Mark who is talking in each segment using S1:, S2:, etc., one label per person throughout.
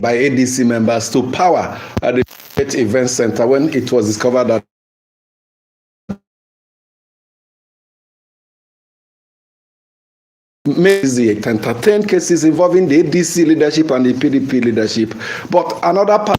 S1: by ADC members to power at the event center when it was discovered that Mazy entertained cases involving the ADC leadership and the PDP leadership. But another part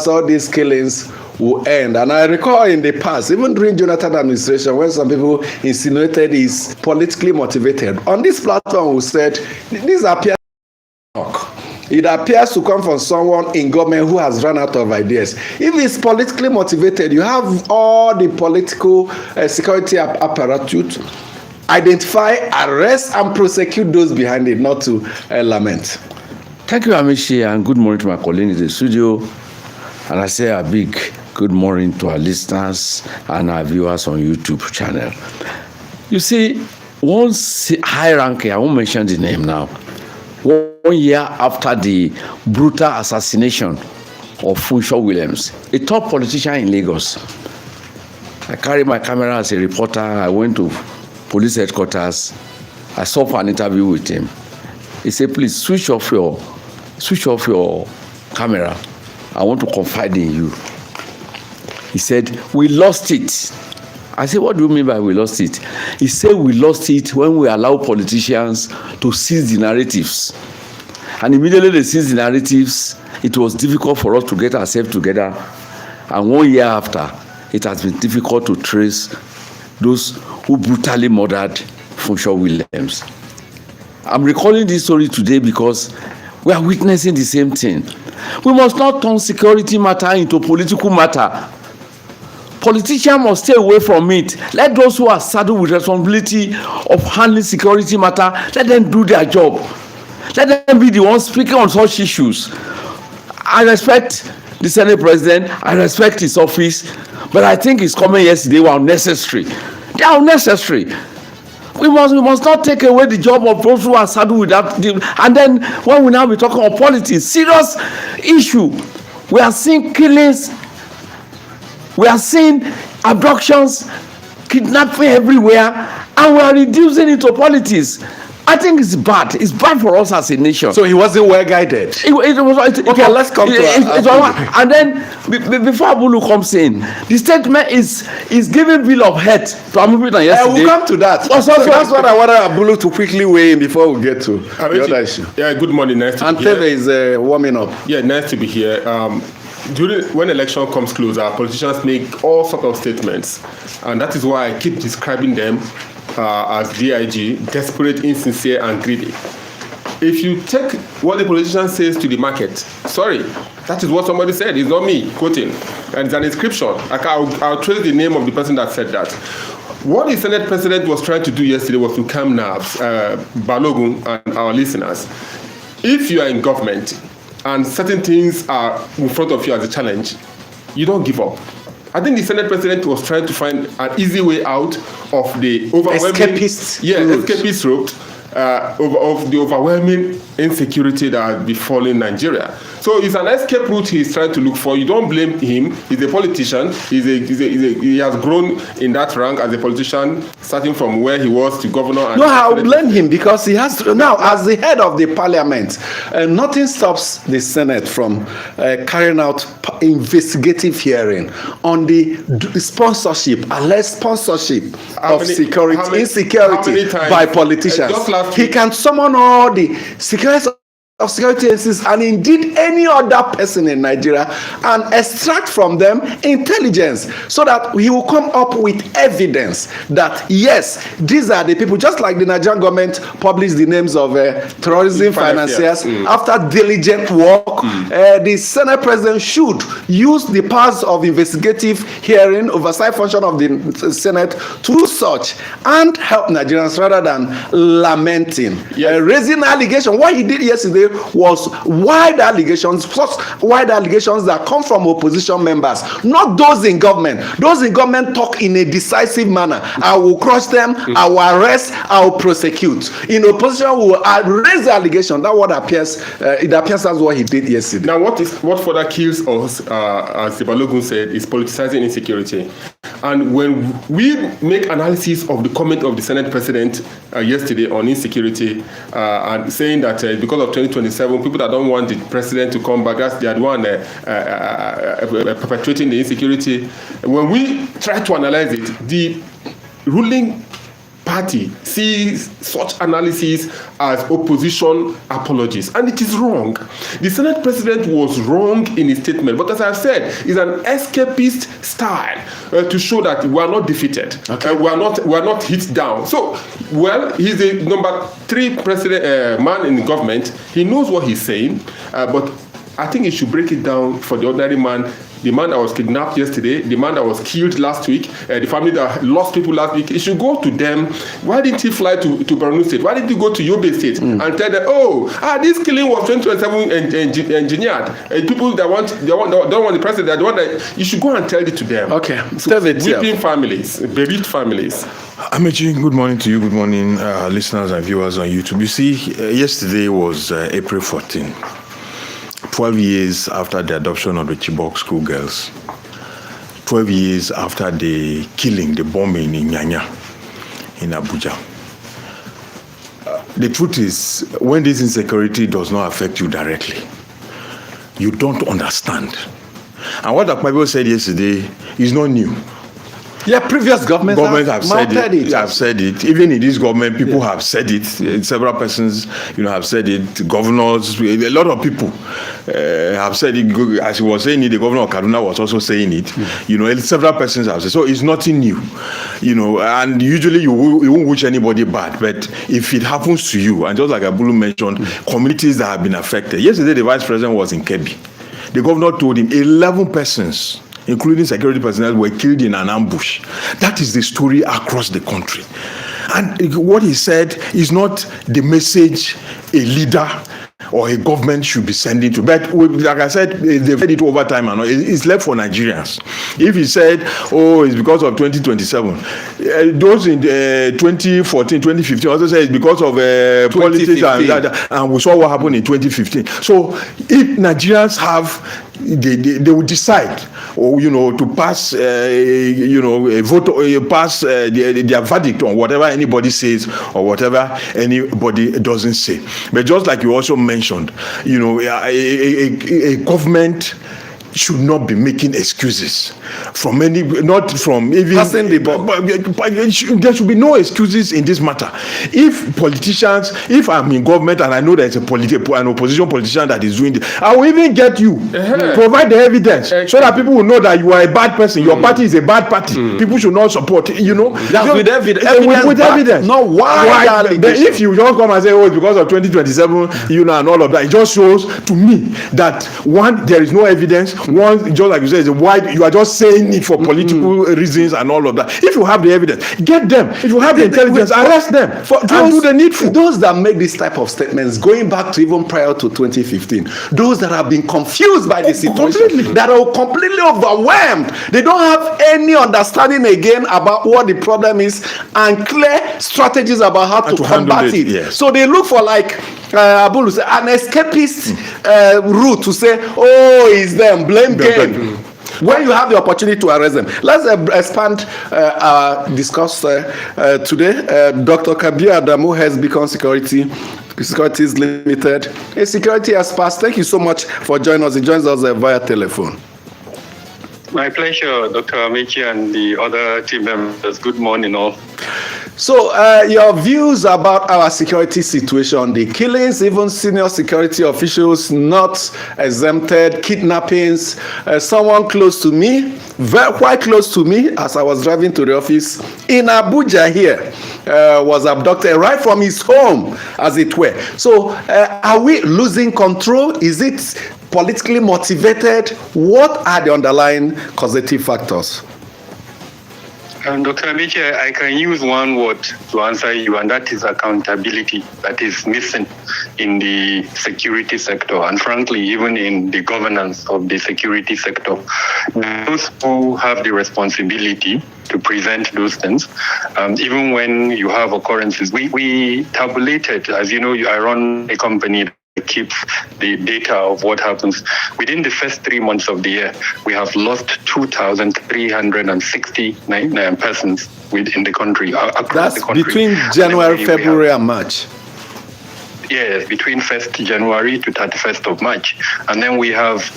S1: all these killings will end. And I recall in the past, even during Jonathan administration, when some people insinuated he's politically motivated. On this platform, we said, this appears it appears to come from someone in government who has run out of ideas. If it's politically motivated, you have all the political security apparatus. Identify, arrest, and prosecute those behind it, not to lament.
S2: Thank you, Amishi, and good morning to my colleague in the studio. And I say a big good morning to our listeners and our viewers on YouTube channel. You see, one high ranking, I won't mention the name now, 1 year after the brutal assassination of Funsho Williams, a top politician in Lagos. I carried my camera as a reporter. I went to police headquarters. I saw for an interview with him. He said, please switch off your camera. I want to confide in you. He said, we lost it. I said, what do you mean by we lost it? He said, we lost it when we allow politicians to seize the narratives. And immediately they seized the narratives, it was difficult for us to get ourselves together. And 1 year after, it has been difficult to trace those who brutally murdered Funsho Williams. I'm recalling this story today because we are witnessing the same thing. We must not turn security matter into political matter. Politicians must stay away from it. Let those who are saddled with responsibility of handling security matter, let them do their job. Let them be the ones speaking on such issues. I respect the Senate President. I respect his office. But I think his comments yesterday were unnecessary. They are unnecessary. We must not take away the job of those who are saddled with that. And then when we now be talking about politics, serious issue. We are seeing killings. We are seeing abductions, kidnapping everywhere, and we are reducing it to politics. I think it's bad. It's bad for us as a nation.
S1: So he wasn't well guided.
S2: Okay, let's come to it. And then before Abulu comes in, the statement is giving bill of health to Amubitan yesterday.
S1: We'll come to that. So that's what I wanted Abulu to quickly weigh in before we get to the other issue.
S3: Yeah, good morning. Nice to
S1: be here. And Teve is warming up.
S3: Yeah, nice to be here. When election comes closer, politicians make all sorts of statements, and that is why I keep describing them as DIG, desperate, insincere, and greedy. If you take what the politician says to the market, sorry, that is what somebody said. It's not me quoting, and it's an inscription. I'll trace the name of the person that said that. What the Senate President was trying to do yesterday was to calm nerves, Balogun and our listeners. If you are in government and certain things are in front of you as a challenge, you don't give up. I think the Senate President was trying to find an easy way out of the overwhelming escapist route of the overwhelming insecurity that has befallen Nigeria. So it's an escape route he's trying to look for. You don't blame him. He's a politician. He has grown in that rank as a politician, starting from where he was to governor.
S1: No, I'll blame him because he has to, now, as the head of the parliament, nothing stops the Senate from carrying out investigative hearing on the sponsorship, alleged sponsorship of insecurity by politicians. He can summon all the security agencies and indeed any other person in Nigeria and extract from them intelligence so that he will come up with evidence that yes, these are the people, just like the Nigerian government published the names of terrorism financiers. After diligent work, the Senate President should use the powers of investigative hearing, oversight function of the Senate to do such and help Nigerians rather than lamenting, raising allegation. What he did yesterday was wide allegations, such wide allegations that come from opposition members, not those in government. Those in government talk in a decisive manner. I will crush them, I will arrest, I will prosecute. In opposition, we will raise the allegation. That what appears. It appears as what he did yesterday.
S3: Now, what further kills us, as the Balogun said, is politicizing insecurity. And when we make analysis of the comment of the Senate President yesterday on insecurity, and saying that because of 2027, people that don't want the president to come back, they are the one perpetuating the insecurity. When we try to analyze it, the ruling party sees such analysis as opposition apologies, and it is wrong. The Senate President was wrong in his statement, but as I've said, it's an escapist style to show that we are not defeated, we are not hit down. So, well, he's the number 3 president man in the government. He knows what he's saying, but I think he should break it down for the ordinary man. The man that was kidnapped yesterday, the man that was killed last week, the family that lost people last week, he should go to them. Why didn't he fly to Borno State? Why didn't he go to Yobe State and tell them, this killing was 2027 engineered. People that don't want the president, you should go and tell it to them.
S1: Okay.
S3: Weeping families, bereaved families.
S4: Amechi, good morning to you. Good morning, listeners and viewers on YouTube. You see, yesterday was April 14. 12 years after the adoption of the Chibok schoolgirls, 12 years after the killing, the bombing in Nyanya, in Abuja. The truth is, when this insecurity does not affect you directly, you don't understand. And what Akpabio said yesterday is not new.
S1: Yeah, previous governments have said it.
S4: Have said it. Even in this government, people have said it. Several persons, have said it. Governors, a lot of people have said it. As he was saying it, the governor of Kaduna was also saying it. Several persons have said. So it's nothing new. And usually you won't wish anybody bad. But if it happens to you, and just like Abulu mentioned, communities that have been affected. Yesterday, the vice president was in Kebbi. The governor told him 11 persons, including security personnel, were killed in an ambush. That is the story across the country. And what he said is not the message a leader or a government should be sending to. But like I said, they've said it over time, and it's left for Nigerians. If he said, it's because of 2027, those in 2014, 2015 also said it's because of politics, and we saw what happened in 2015. So if Nigerians they will decide, to pass, a vote, pass their verdict on whatever anybody says or whatever anybody doesn't say. But just like you also mentioned, a government should not be making excuses from not from even passing the ball. There should be no excuses in this matter. If I'm in government and I know there's an opposition politician that is doing this, I will even get you, provide the evidence, so that people will know that you are a bad person. Your party is a bad party. People should not support. That's
S1: with evidence. With evidence.
S4: No, why? If you don't come and say, it's because of 2027, and all of that, it just shows to me that one, there is no evidence. One, just like you said, you are just saying it for political reasons and all of that. If you have the evidence, get them. If you have the intelligence, arrest them and do the needful.
S1: Those that make this type of statements, going back to even prior to 2015, those that have been confused by the situation, that are completely overwhelmed, they don't have any understanding again about what the problem is and clear strategies about how to combat it.
S4: Yes.
S1: So they look for, like Abulu said, an escapist route to say, it's them, blame game. When you have the opportunity to arrest them. Let's expand our discuss today. Dr. Kabir Adamu has become Securities Limited. A security expert. Thank you so much for joining us. He joins us via telephone.
S5: My pleasure, Dr. Amechi and the other team members. Good morning, all.
S1: So, your views about our security situation, the killings, even senior security officials not exempted, kidnappings. Someone close to me, quite close to me, as I was driving to the office in Abuja here, was abducted right from his home, as it were. So, are we losing control? Is it politically motivated? What are the underlying causative factors?
S5: Dr. Amechi, I can use one word to answer you, and that is accountability that is missing in the security sector, and frankly, even in the governance of the security sector. Those who have the responsibility to present those things, even when you have occurrences. We tabulated, as you know, I run a company that keeps the data of what happens. Within the first 3 months of the year, we have lost 2,369 persons within the country.
S1: That's
S5: the country.
S1: Between January, February, and March.
S5: Yes, between 1st January to 31st of March. And then we have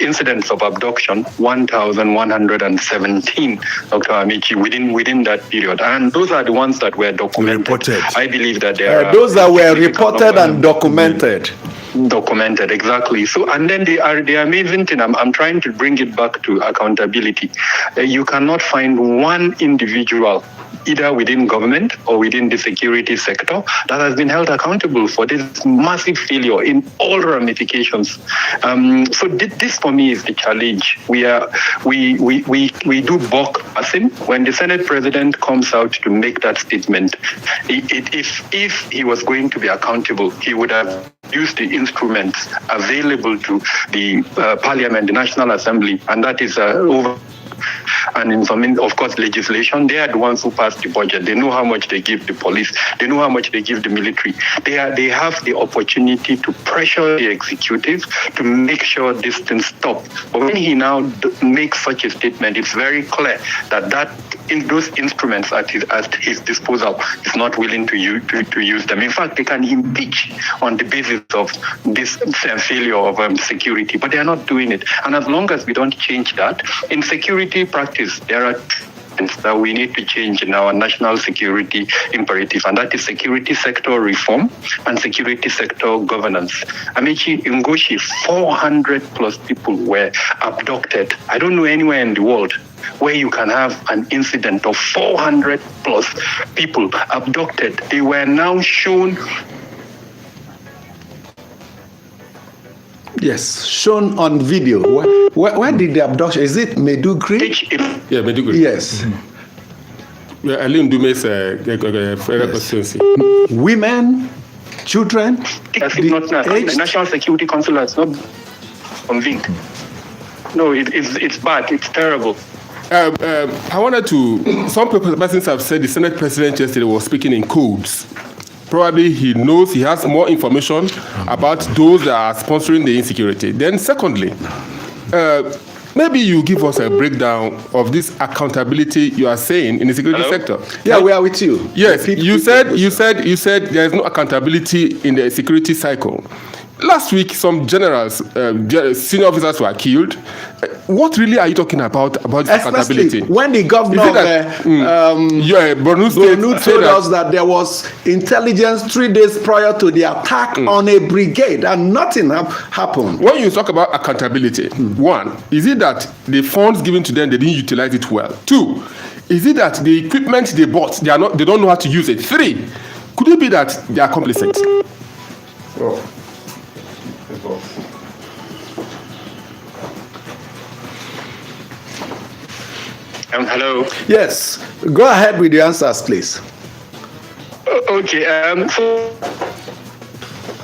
S5: incidents of abduction, 1,117, Dr. Amici, within that period. And those are the ones that were documented.
S4: Reported.
S5: I believe that there are...
S1: Those that were reported and documented.
S5: Documented, exactly. So, and then the amazing thing, I'm trying to bring it back to accountability. You cannot find one individual, either within government or within the security sector, that has been held accountable for this massive failure in all ramifications. So this for me is the challenge. We do balk at him when the Senate President comes out to make that statement. If he was going to be accountable, he would have used the instruments available to the Parliament, the National Assembly, and that is over. And in some, of course, legislation, they are the ones who pass the budget. They know how much they give the police. They know how much they give the military. They have the opportunity to pressure the executive to make sure this thing stops. But when he now makes such a statement, it's very clear that those instruments at his disposal is not willing to use them. In fact, they can impeach on the basis of this failure of security, but they are not doing it. And as long as we don't change that, in security practice, there are things that we need to change in our national security imperative, and that is security sector reform and security sector governance. Amici, in Goshi, 400 plus people were abducted. I don't know anywhere in the world where you can have an incident of 400 plus people abducted. They were now shown.
S1: Yes, shown on video. Where did the abduction? Is it Medugri?
S3: Yeah, Medugri.
S1: Yes.
S3: Yeah, Aline Dume's constituency.
S1: Women, children.
S5: The National Security Council has not convened. No, it's bad. It's terrible.
S3: I wanted to. Some persons have said the Senate President yesterday was speaking in codes. Probably he knows, he has more information about those that are sponsoring the insecurity. Then secondly, maybe you give us a breakdown of this accountability you are saying in the security sector.
S1: Yeah, we are with you.
S3: Yes, you said there is no accountability in the security cycle. Last week, some generals, senior officers were killed. What really are you talking about accountability?
S1: When the governor of
S3: Borno State
S1: told us that there was intelligence 3 days prior to the attack on a brigade and nothing happened.
S3: When you talk about accountability, one, is it that the funds given to them, they didn't utilize it well? Two, is it that the equipment they bought, they don't know how to use it? Three, could it be that they are complicit? Oh.
S5: Hello.
S1: Yes, go ahead with the answers, please.
S5: Okay.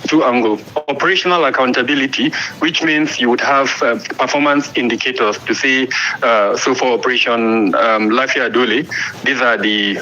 S5: Two angle. Operational accountability, which means you would have performance indicators to say, so for Operation Lafia Dole, these are the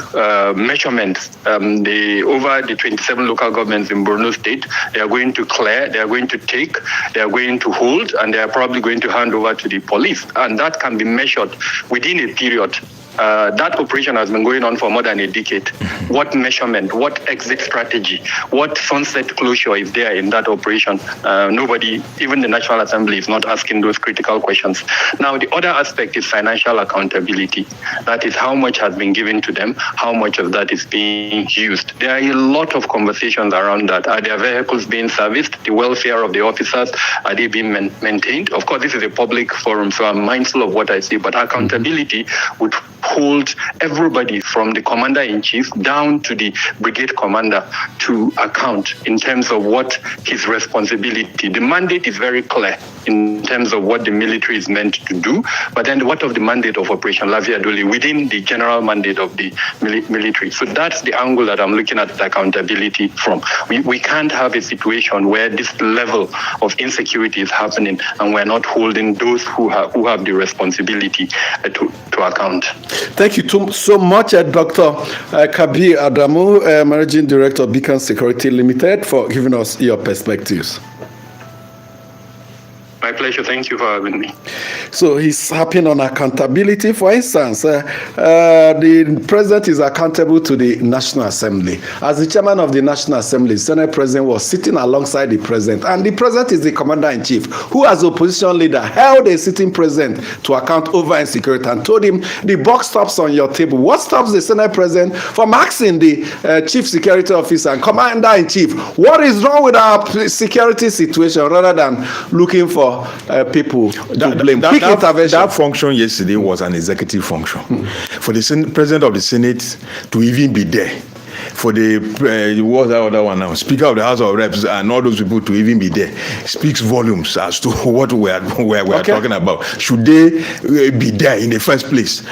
S5: measurements. Over the 27 local governments in Borno State, they are going to clear, they are going to take, they are going to hold, and they are probably going to hand over to the police. And that can be measured within a period. That operation has been going on for more than a decade. What measurement, what exit strategy, what sunset closure is there in that operation? Nobody, even the National Assembly, is not asking those critical questions. Now, the other aspect is financial accountability. That is how much has been given to them, how much of that is being used. There are a lot of conversations around that. Are their vehicles being serviced? The welfare of the officers, are they being maintained? Of course, this is a public forum, so I'm mindful of what I say, but accountability would hold everybody from the commander-in-chief down to the brigade commander to account in terms of what his responsibility. The mandate is very clear in terms of what the military is meant to do, but then what of the mandate of Operation Lavia Dole within the general mandate of the military? So that's the angle that I'm looking at the accountability from. We can't have a situation where this level of insecurity is happening and we're not holding those who have the responsibility to account.
S1: Thank you so much, Dr. Kabir Adamu, Managing Director of Beacon Security Limited, for giving us your perspectives.
S5: My pleasure. Thank you for having me.
S1: So he's harping on accountability. For instance, the president is accountable to the National Assembly. As the chairman of the National Assembly, the Senate president was sitting alongside the president, and the president is the commander-in-chief, who as opposition leader held a sitting president to account over insecurity and told him, the buck stops on your table. What stops the Senate president from asking the chief security officer and commander-in-chief, what is wrong with our security situation, rather than looking for people to blame?
S4: That function yesterday was an executive function. For the president of the Senate to even be there, for the what's that other one now? Speaker of the House of Reps and all those people to even be there speaks volumes as to what we are talking about. Should they be there in the first place?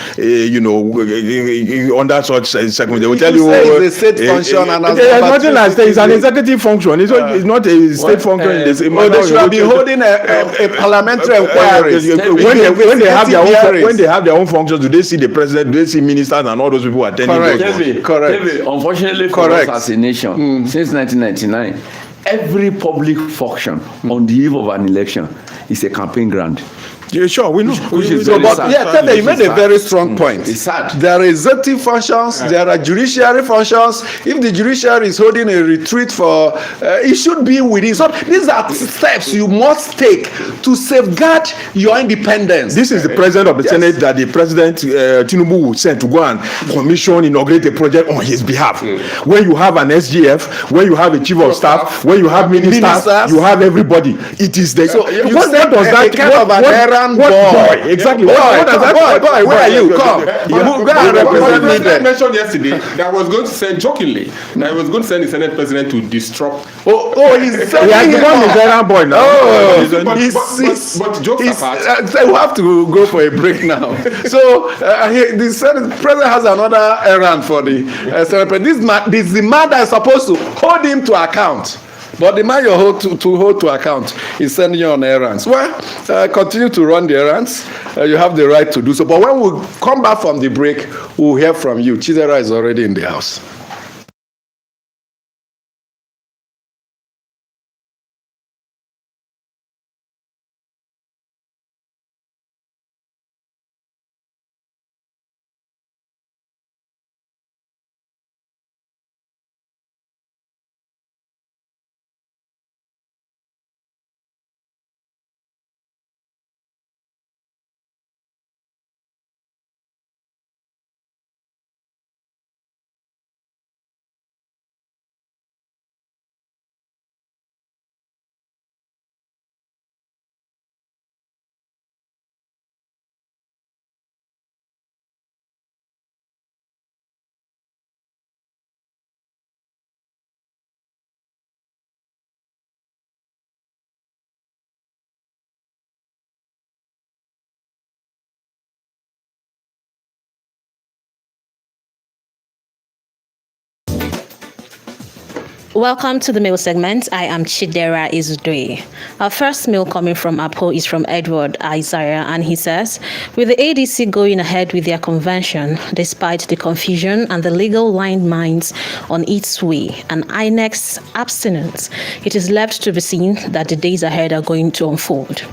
S4: Under such circumstances, they will tell you.
S1: It's a state function, and
S4: there's nothing like state. It's an executive function. It's not a state function.
S1: They should be holding a parliamentary inquiry.
S4: When they have their own functions, do they see the president? Do they see ministers and all those people attending?
S1: Correct.
S2: Unfortunately for us as a nation, since 1999, every public function on the eve of an election is a campaign ground.
S4: Yeah, sure, we know.
S1: You made a very strong point.
S2: It's sad.
S1: There are executive functions, there are judiciary functions. If the judiciary is holding a retreat for, it should be within. So these are steps you must take to safeguard your independence.
S4: This is the president of the Senate that the president Tinubu would send to go and commission, inaugurate a project on his behalf. When you have an SGF, when you have a chief of staff, when you have ministers, you have everybody. It is the
S1: what does that kind of an errand boy?
S4: Exactly.
S1: Boy, where are you? Come. Go and represent me there.
S3: Mentioned yesterday that I was going to send jokingly that I was going to send the Senate president to disrupt.
S1: He has become
S4: his errand boy now.
S3: But jokes apart,
S1: we have to go for a break now. So the Senate president has another errand for the Senate president. This is the man that is supposed to hold him to account. But the man you hold to account is sending you on errands. Well, continue to run the errands. You have the right to do so. But when we come back from the break, we'll hear from you. Chidera is already in the house.
S6: Welcome to the mail segment. I am Chidera Izudoi. Our first mail coming from Apo is from Edward Isaiah, and he says, with the ADC going ahead with their convention, despite the confusion and the legal landmines on its way, and INEC's abstinence, it is left to be seen that the days ahead are going to unfold.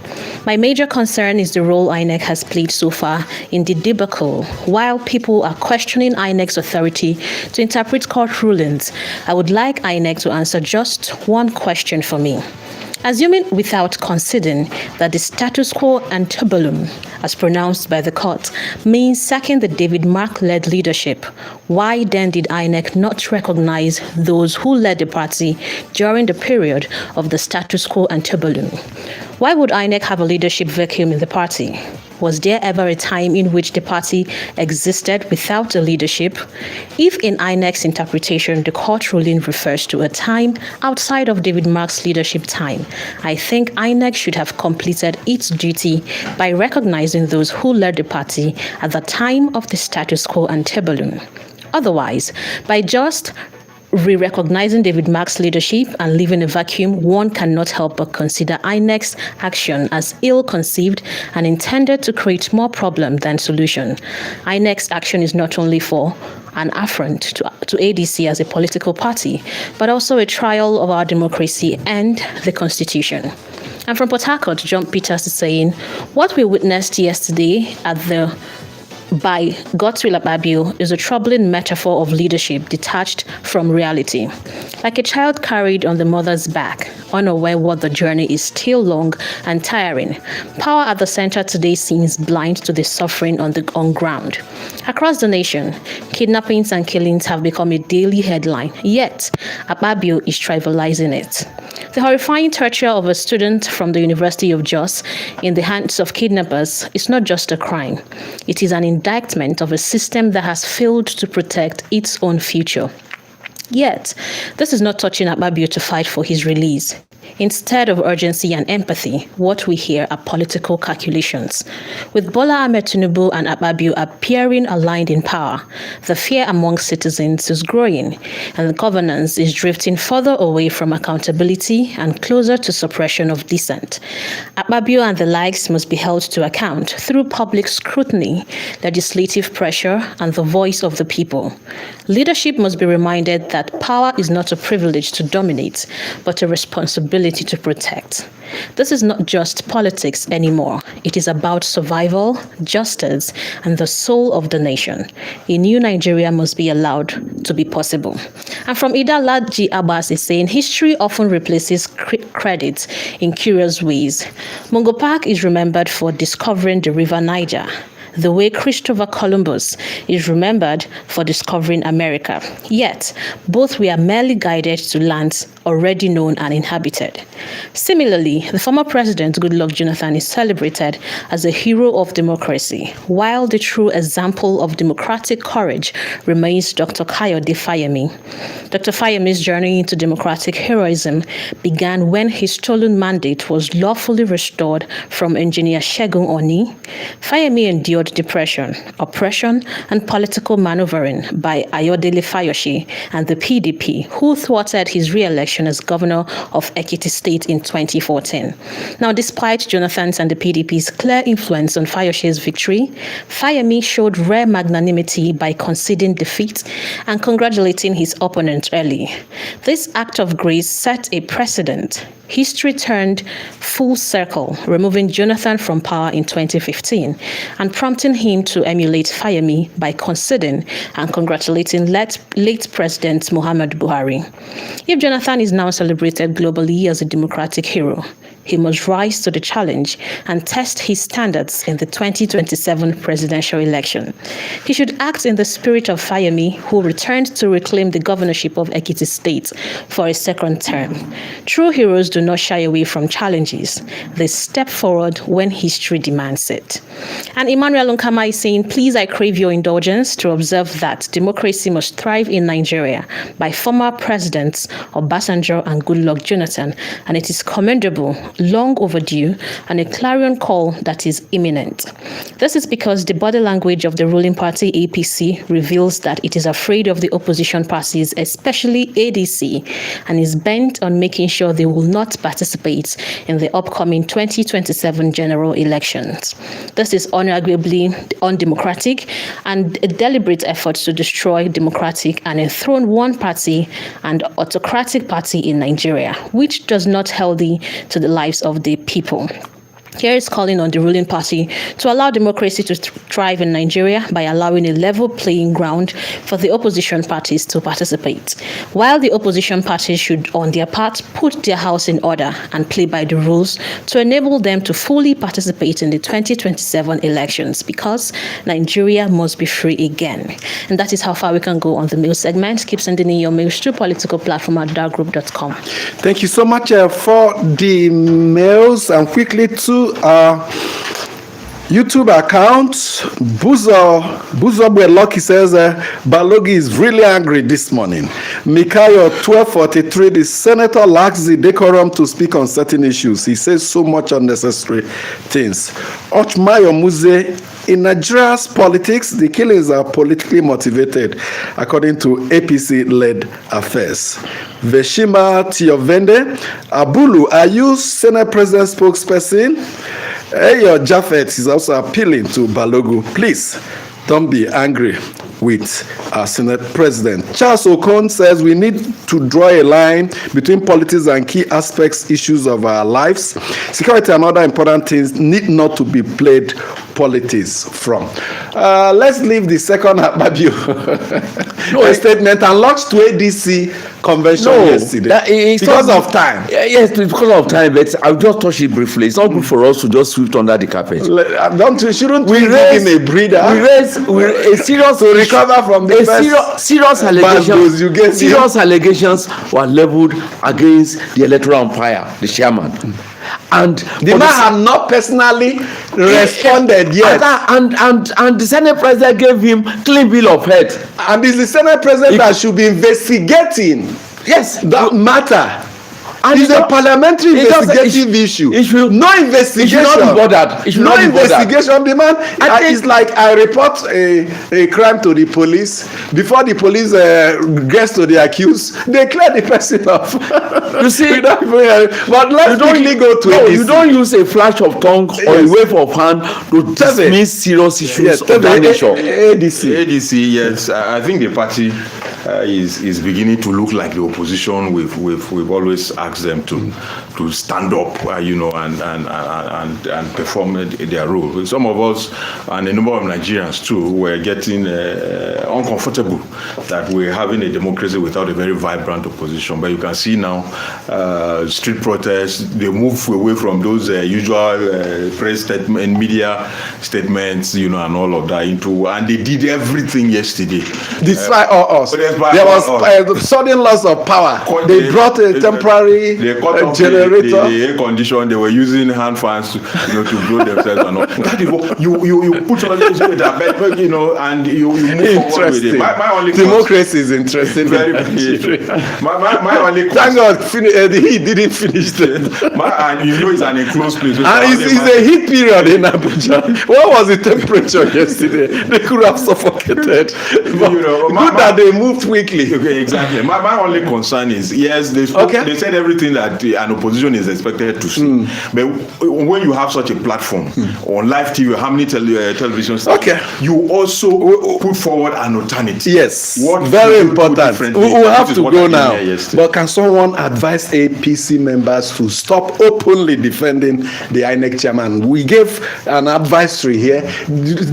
S6: My major concern is the role INEC has played so far in the debacle. While people are questioning INEC's authority to interpret court rulings, I would like INEC to answer just one question for me. Assuming without considering that the status quo antebellum, as pronounced by the court, means sacking the David Mark-led leadership, why then did INEC not recognize those who led the party during the period of the status quo antebellum? Why would INEC have a leadership vacuum in the party? Was there ever a time in which the party existed without a leadership? If in INEC's interpretation the court ruling refers to a time outside of David Mark's leadership time, I think INEC should have completed its duty by recognizing those who led the party at the time of the status quo antebellum. Otherwise, by just re-recognizing David Mark's leadership and leaving a vacuum, one cannot help but consider INEC's action as ill-conceived and intended to create more problem than solution. INEC's action is not only for an affront to ADC as a political party, but also a trial of our democracy and the Constitution. And from Port Harcourt, John Peters is saying, what we witnessed yesterday by Godswill Akpabio is a troubling metaphor of leadership detached from reality. Like a child carried on the mother's back, unaware what the journey is still long and tiring, power at the center today seems blind to the suffering on ground. Across the nation, kidnappings and killings have become a daily headline, yet Akpabio is trivializing it. The horrifying torture of a student from the University of Jos in the hands of kidnappers is not just a crime. It is an indictment of a system that has failed to protect its own future. Yet, this is not touching Akpabio to fight for his release. Instead of urgency and empathy, what we hear are political calculations. With Bola Ahmed Tinubu and Akpabio appearing aligned in power, the fear among citizens is growing, and the governance is drifting further away from accountability and closer to suppression of dissent. Akpabio and the likes must be held to account through public scrutiny, legislative pressure, and the voice of the people. Leadership must be reminded that power is not a privilege to dominate, but a responsibility to protect. This is not just politics anymore. It is about survival, justice, and the soul of the nation. A new Nigeria must be allowed to be possible. And from Ida Ladji Abbas is saying, history often replaces credit in curious ways. Mungo Park is remembered for discovering the River Niger, the way Christopher Columbus is remembered for discovering America. Yet, both were merely guided to lands already known and inhabited. Similarly, the former president, Goodluck Jonathan, is celebrated as a hero of democracy, while the true example of democratic courage remains Dr. Kayode Fayemi. Dr. Fayemi's journey into democratic heroism began when his stolen mandate was lawfully restored from engineer Segun Oni. Fayemi endured depression, oppression, and political maneuvering by Ayodele Fayose and the PDP, who thwarted his re-election as governor of Ekiti State in 2014. Now, despite Jonathan's and the PDP's clear influence on Fayose's victory, Fayemi showed rare magnanimity by conceding defeat and congratulating his opponent early. This act of grace set a precedent. History turned full circle, removing Jonathan from power in 2015 and prompting him to emulate Fayemi by conceding and congratulating late President Muhammadu Buhari. If Jonathan is now celebrated globally as a democratic hero, he must rise to the challenge and test his standards in the 2027 presidential election. He should act in the spirit of Fayemi, who returned to reclaim the governorship of Ekiti State for a second term. True heroes do not shy away from challenges. They step forward when history demands it. And Emmanuel Nkama is saying, please, I crave your indulgence to observe that democracy must thrive in Nigeria by former presidents Obasanjo and Goodluck Jonathan, and it is commendable, long overdue, and a clarion call that is imminent. This is because the body language of the ruling party APC reveals that it is afraid of the opposition parties, especially ADC, and is bent on making sure they will not participate in the upcoming 2027 general elections. This is unarguably undemocratic and a deliberate effort to destroy democratic and enthrone one party and autocratic party in Nigeria, which does not healthy to the lives of the people. Here is calling on the ruling party to allow democracy to thrive in Nigeria by allowing a level playing ground for the opposition parties to participate, while the opposition parties should, on their part, put their house in order and play by the rules to enable them to fully participate in the 2027 elections, because Nigeria must be free again. And that is how far we can go on the mail segment. Keep sending in your mails to politicalplatform@darkgroup.com.
S1: Thank you so much for the mails, and quickly to YouTube account, Buzobwe Lucky says, Balogi is really angry this morning. Mikayo 1243, the senator lacks the decorum to speak on certain issues. He says so much unnecessary things. Ochmayo Muze, in Nigeria's politics, the killings are politically motivated, according to APC-led affairs. Veshima Tiovende, Abulu, are you Senate President spokesperson? Your Japheth is also appealing to Balogu. Please, don't be angry with our Senate President. Charles Okon says we need to draw a line between politics and key aspects, issues of our lives. Security and other important things need not to be played politics from. Let's leave the second Ababio statement and launch to ADC convention yesterday because of time.
S2: Yes, because of time, but I'll just touch it briefly. It's not good for us to just sweep it under the carpet.
S1: Shouldn't we give him a breather?
S2: We raise a serious
S1: to recover from the
S2: serious allegations. Serious allegations were leveled against the electoral umpire, the chairman. And
S1: the man had not personally responded yet.
S2: And the Senate President gave him clean bill of health.
S1: And it's the Senate President that should be investigating that matter. And it's a parliamentary investigative issue. No investigation. It should not be bothered. No investigation. The man is like, I report a crime to the police. Before the police gets to the accused, they clear the person off.
S2: You see,
S1: but let's quickly go to it.
S2: You don't use a flash of tongue or a wave of hand to dismiss serious issues of that nature.
S4: ADC, yes. I think the party is beginning to look like the opposition. We've always asked them to stand up, and perform their role. Some of us and a number of Nigerians too were getting uncomfortable that we're having a democracy without a very vibrant opposition. But you can see now street protests, they move away from those usual press statement, media statements, and all of that and they did everything yesterday.
S1: Despite us. There was sudden loss of power. They brought a temporary generator.
S4: The air condition. They were using hand fans to blow themselves and all. That is what you put all this with that, and you move forward with it. My only
S1: democracy is interesting.
S4: Very my only
S1: thank God he didn't finish that.
S4: And it's an enclosed place.
S1: And it's a heat period in Abuja. What was the temperature yesterday? They could have suffocated. Good that they moved quickly.
S4: Okay, exactly. My only concern is, yes, they said everything that an opposition is expected to say. But when you have such a platform on live TV, how many television stations, you also put forward an alternative.
S1: Yes, very important. We have to go now. But can someone advise APC members to stop openly defending the INEC chairman? We gave an advisory here.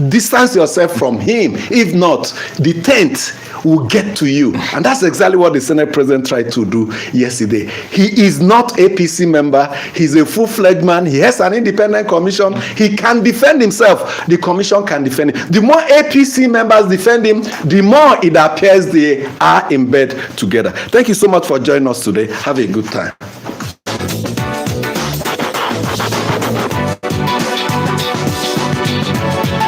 S1: Distance yourself from him. If not, the tent will get to you. And that's exactly what the Senate President tried to do yesterday. He is not APC member. He's a full-fledged man. He has an independent commission. He can defend himself. The commission can defend him. The more APC members defend him, the more it appears they are in bed together. Thank you so much for joining us today. Have a good time.